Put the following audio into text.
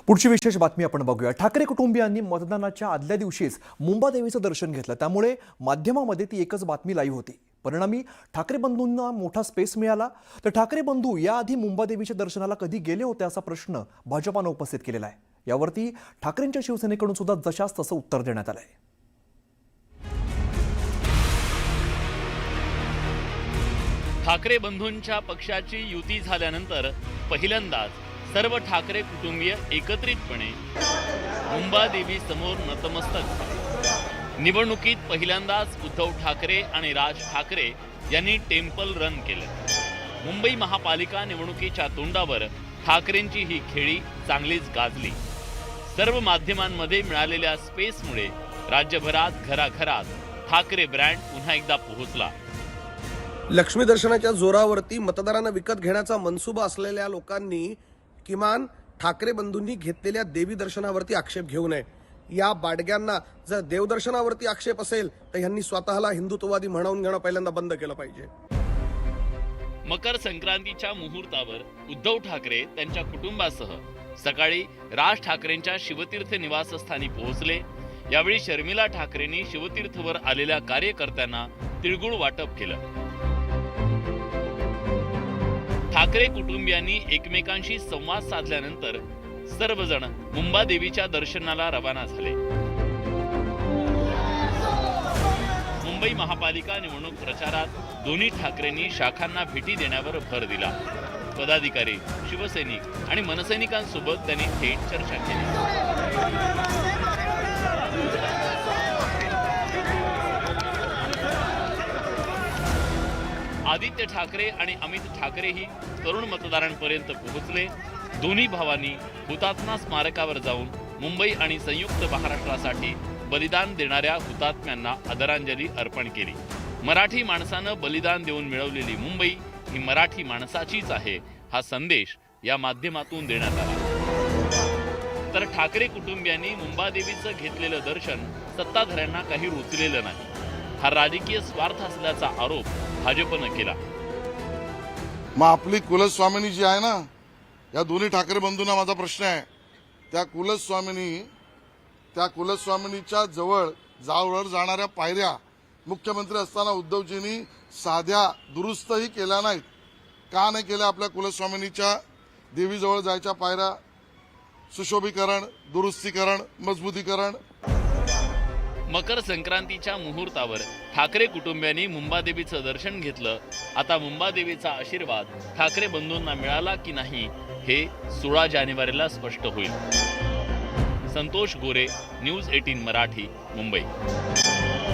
पुढची विशेष बातमी आपण बघूया। ठाकरे कुटुंबियांनी मतदानाच्या आदल्या दिवशीच मुंबादेवीचं दर्शन घेतलं, त्यामुळे माध्यमामध्ये ती एकच बातमी लाईव्ह होती। परिणामी ठाकरे बंधूंना मोठा स्पेस मिळाला। तर ठाकरे बंधू याआधी मुंबादेवीच्या दर्शनाला कधी गेले होते असा प्रश्न भाजपानं उपस्थित केलेला आहे। यावरती ठाकरेंच्या शिवसेनेकडून सुद्धा जशास तसं उत्तर देण्यात आलंय। ठाकरे बंधूंच्या पक्षाची युती झाल्यानंतर पहिल्यांदाच सर्व ठाकरे कुटुंबीय एकत्रितपणे मुंबादेवी समोर नतमस्तक झाले। निवडणुकीत पहिल्यांदाच उद्धव ठाकरे आणि राज ठाकरे यांनी टेम्पल रन केलं। मुंबई महापालिका निवडणुकीच्या तोंडावर ठाकरेंची ही खेळी चांगलीच गाजली। सर्व माध्यमांमध्ये मिळालेल्या स्पेसमुळे राज्यभरात घराघरात ठाकरे ब्रँड पुन्हा एकदा पोहोचला। लक्ष्मी दर्शनाच्या जोरावरती मतदारांना विकत घेण्याचा मनसुबा असलेल्या लोकांनी किमान ठाकरे बंधूंनी घेतलेल्या देवी दर्शनावरती आक्षेप घेऊ नये। या बाडग्यांना जर देवदर्शनावरती आक्षेप असेल तर यांनी स्वतःला हिंदुत्ववादी म्हणवून घेणं पहिल्यांदा बंद केलं पाहिजे। मकर संक्रांतीच्या मुहूर्तावर उद्धव ठाकरे त्यांच्या कुटुंबासह सकाळी राज ठाकरेंच्या शिवतीर्थ निवासस्थानी पोहोचले। यावेळी शर्मिला ठाकरेंनी शिवतीर्थवर आलेल्या कार्यकर्त्यांना तिळगुळ वाटप केलं। ठाकरे कुटुंबियांनी एकमेकांशी संवाद साधल्यानंतर सर्वजण मुंबादेवीच्या दर्शनाला रवाना झाले। मुंबई महापालिका निवडणूक प्रचारात दोन्ही ठाकरेंनी शाखांना भेटी देण्यावर भर दिला। पदाधिकारी, शिवसैनिक आणि मनसैनिकांसोबत त्यांनी थेट चर्चा केली। आदित्य ठाकरे आणि अमित ठाकरेही तरुण मतदारांपर्यंत पोहोचले। दोन्ही भावांनी हुतात्मा स्मारकावर जाऊन मुंबई आणि संयुक्त महाराष्ट्रासाठी बलिदान देणाऱ्या हुतात्म्यांना आदरांजली अर्पण केली। मराठी माणसानं बलिदान देऊन मिळवलेली मुंबई ही मराठी माणसाचीच आहे, हा संदेश या माध्यमातून देण्यात आला। तर ठाकरे कुटुंबियांनी मुंबादेवीचं घेतलेलं दर्शन सत्ताधाऱ्यांना काही रुचलेलं नाही। हा राजकीय स्वार्थ असल्याचा आरोप भाजपनं केला। मग आपली कुलस्वामिनी जी आहे ना, या दोन्ही ठाकरे बंधूंना माझा प्रश्न आहे, त्या कुलस्वामिनीच्या जवळ जाणाऱ्या पायऱ्या मुख्यमंत्री असताना उद्धवजींनी साध्या दुरुस्तही केल्या नाहीत। का नाही केल्या? आपल्या कुलस्वामिनीच्या देवीजवळ जायच्या पायऱ्या सुशोभीकरण, दुरुस्तीकरण, मजबूतीकरण। मकर संक्रांतीच्या मुहूर्तावर ठाकरे कुटुंबियांनी मुंबादेवीचं दर्शन घेतलं। आता मुंबादेवीचा आशीर्वाद ठाकरे बंधूंना मिळाला की नाही हे 16 जानेवारीला स्पष्ट होईल। संतोष गोरे, न्यूज 18 मराठी, मुंबई।